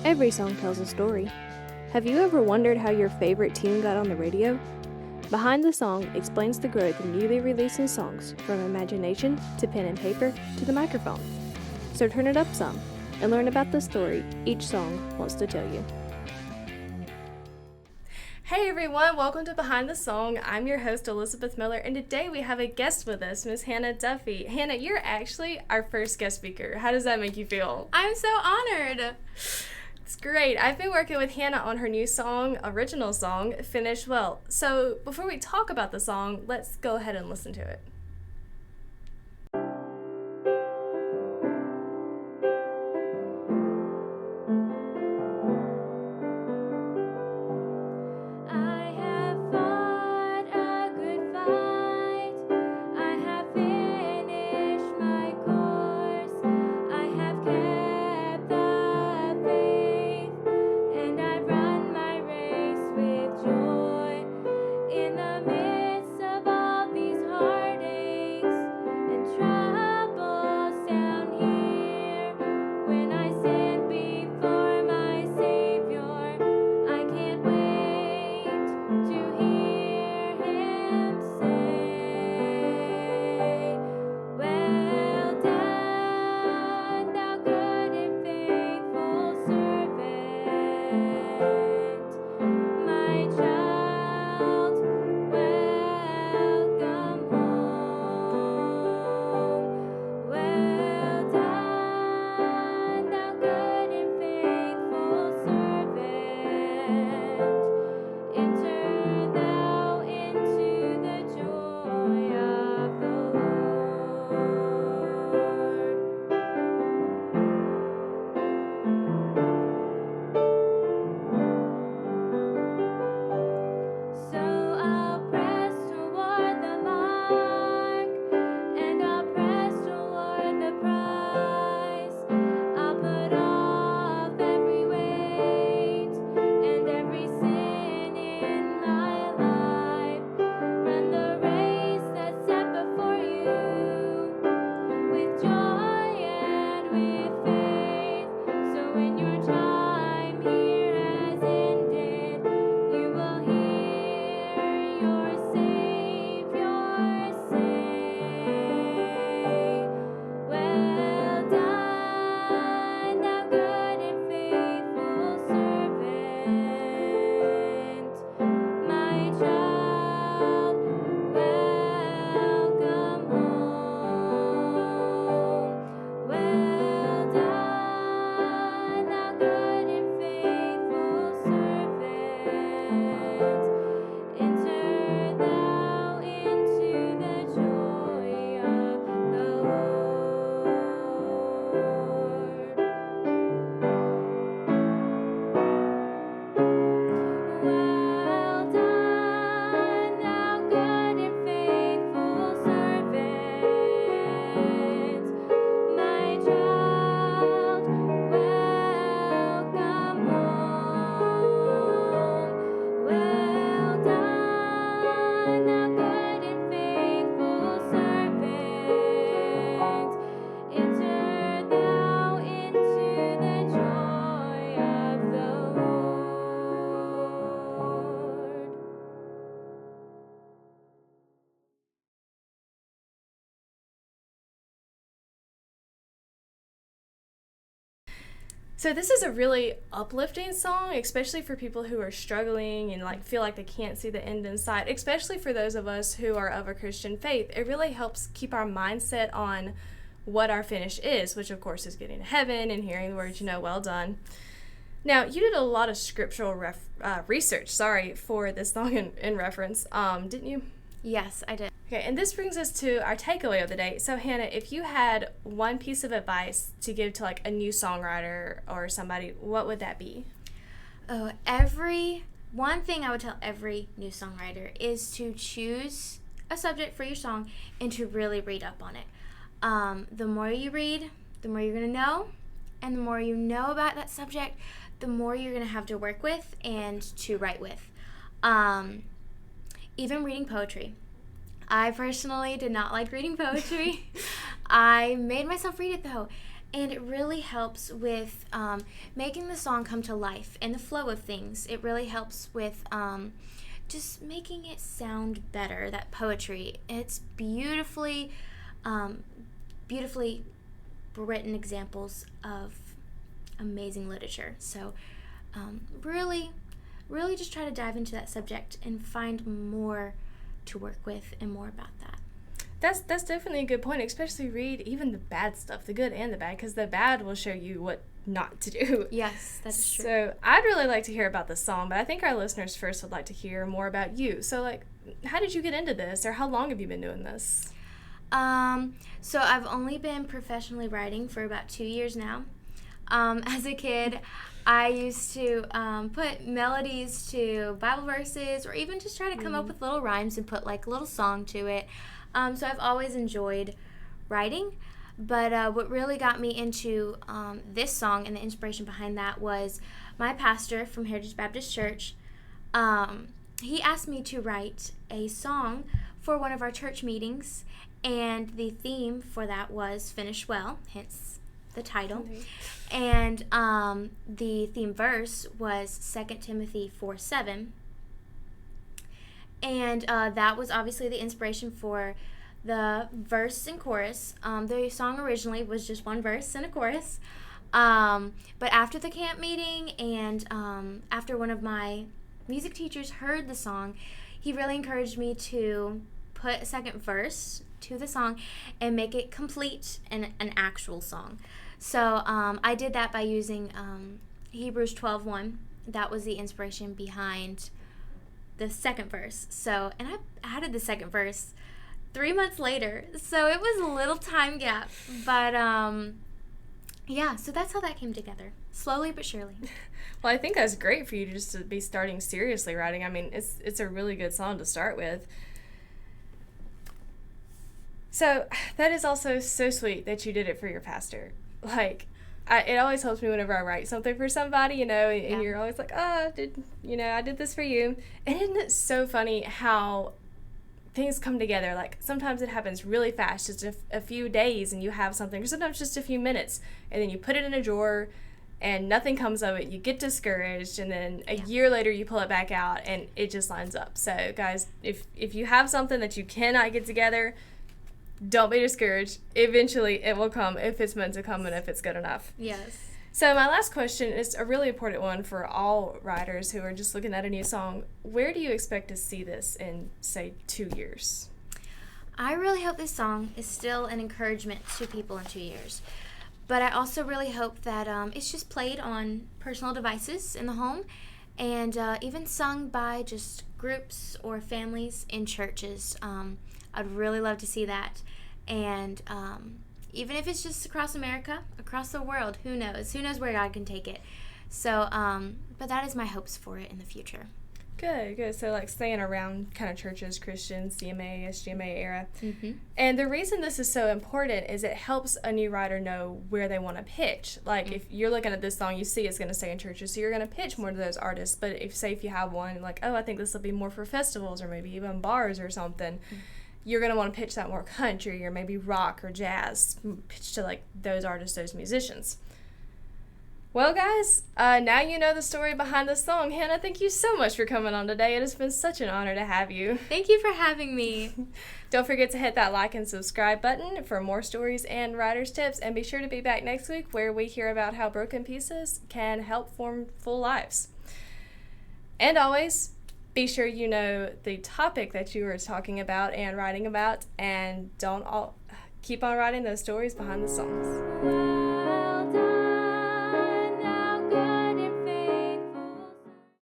Every song tells a story. Have you ever wondered how your favorite tune got on the radio? Behind the Song explains the growth of newly releasing songs, from imagination to pen and paper to the microphone. So turn it up some and learn about the story each song wants to tell you. Hey everyone, welcome to Behind the Song. I'm your host, Elizabeth Miller, and today we have a guest with us, Miss Hannah Duffy. Hannah, you're actually our first guest speaker. How does that make you feel? I'm so honored. It's great. I've been working with Hannah on her new song, original song, Finish Well. So before we talk about the song, let's go ahead and listen to it. So this is a really uplifting song, especially for people who are struggling and feel like they can't see the end in sight, especially for those of us who are of a Christian faith. It really helps keep our mindset on what our finish is, which of course is getting to heaven and hearing the words, well done. Now, you did a lot of scriptural research, for this song in reference, didn't you? Yes, I did. Okay, and this brings us to our takeaway of the day. So, Hannah, if you had one piece of advice to give to a new songwriter or somebody, what would that be? One thing I would tell every new songwriter is to choose a subject for your song and to really read up on it. The more you read, the more you're going to know, and the more you know about that subject, the more you're going to have to work with and to write with. Even reading poetry. I personally did not like reading poetry. I made myself read it though, And it really helps with making the song come to life and the flow of things. It really helps with just making it sound better, that poetry. It's beautifully written examples of amazing literature. So really just try to dive into that subject and find more to work with and more about that. That's definitely a good point, especially read even the bad stuff, the good and the bad, because the bad will show you what not to do. Yes, that's true. So I'd really like to hear about the song, but I think our listeners first would like to hear more about you. So, like, how did you get into this, or how long have you been doing this? So I've only been professionally writing for about 2 years now. As a kid, I used to put melodies to Bible verses, or even just try to come up with little rhymes and put like a little song to it. So I've always enjoyed writing, but what really got me into this song and the inspiration behind that was my pastor from Heritage Baptist Church. He asked me to write a song for one of our church meetings, and the theme for that was Finish Well, hence the title. And the theme verse was 2 Timothy 4:7. And that was obviously the inspiration for the verse and chorus. The song originally was just one verse and a chorus. But after the camp meeting and after one of my music teachers heard the song, he really encouraged me to put a second verse to the song and make it complete and an actual song. So I did that by using Hebrews 12:1. That was the inspiration behind the second verse. So, and I added the second verse 3 months later. So it was a little time gap. But yeah, so that's how that came together. Slowly but surely. Well, I think that's great for you just to be starting seriously writing. I mean, it's a really good song to start with. So that is also so sweet that you did it for your pastor. Like, it always helps me whenever I write something for somebody, and you're always like, I did this for you. And isn't it so funny how things come together? Like, sometimes it happens really fast, just a few days, and you have something, or sometimes just a few minutes, and then you put it in a drawer, and nothing comes of it. You get discouraged, and then a year later you pull it back out, and it just lines up. So, guys, if you have something that you cannot get together, don't be discouraged. Eventually, it will come if it's meant to come and if it's good enough. Yes. So my last question is a really important one for all writers who are just looking at a new song. Where do you expect to see this in, say, 2 years? I really hope this song is still an encouragement to people in 2 years. But I also really hope that it's just played on personal devices in the home and even sung by just groups or families in churches. I'd really love to see that. And even if it's just across America, across the world, who knows? Who knows where God can take it? So, but that is my hopes for it in the future. Good. So, like, staying around kind of churches, Christians, CMA, SGMA era. Mm-hmm. And the reason this is so important is it helps a new writer know where they want to pitch. Like, if you're looking at this song, you see it's going to stay in churches, so you're going to pitch more to those artists. But if you have one, like, I think this will be more for festivals or maybe even bars or something, you're going to want to pitch that more country or maybe rock or jazz, pitch to, like, those artists, those musicians. Well, guys, now you know the story behind the song. Hannah, thank you so much for coming on today. It has been such an honor to have you. Thank you for having me. Don't forget to hit that like and subscribe button for more stories and writer's tips, and be sure to be back next week where we hear about how broken pieces can help form full lives. And always, be sure you know the topic that you are talking about and writing about, and keep on writing those stories behind the songs.